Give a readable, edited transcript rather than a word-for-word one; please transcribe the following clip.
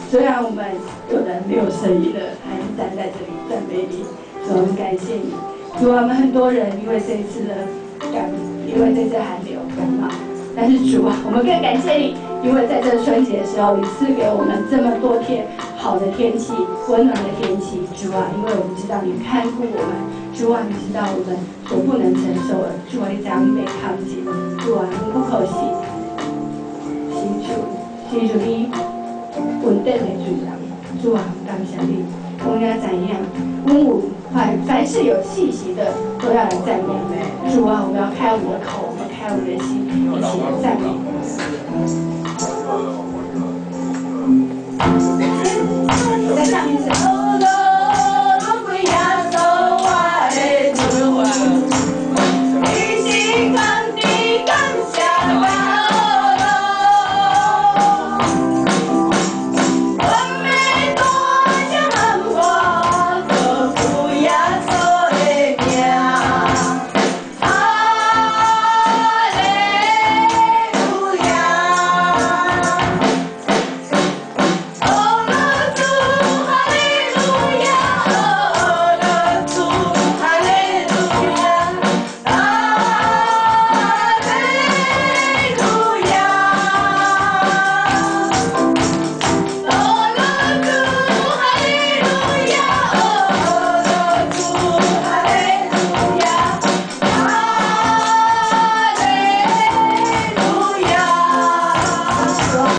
虽然我们有人没有声音了，还是站在这里赞美你，主，我们感谢你。主，我们很多人因为这一次的因为这次寒流感冒，但是主啊，我们更感谢你，因为在这春节的时候，你赐给我们这么多天好的天气、温暖的天气。主啊，因为我们知道你看顾我们，主啊，你知道我们所不能承受的，主啊，你将你被抗击，主啊，你不可惜，是主你。稳定的主人，主啊，感谢你。我们要怎样？凡是有气息的，都要来赞美你。主啊，我们要开我们的口，我们开我们的心，一起来赞美你。在上面是。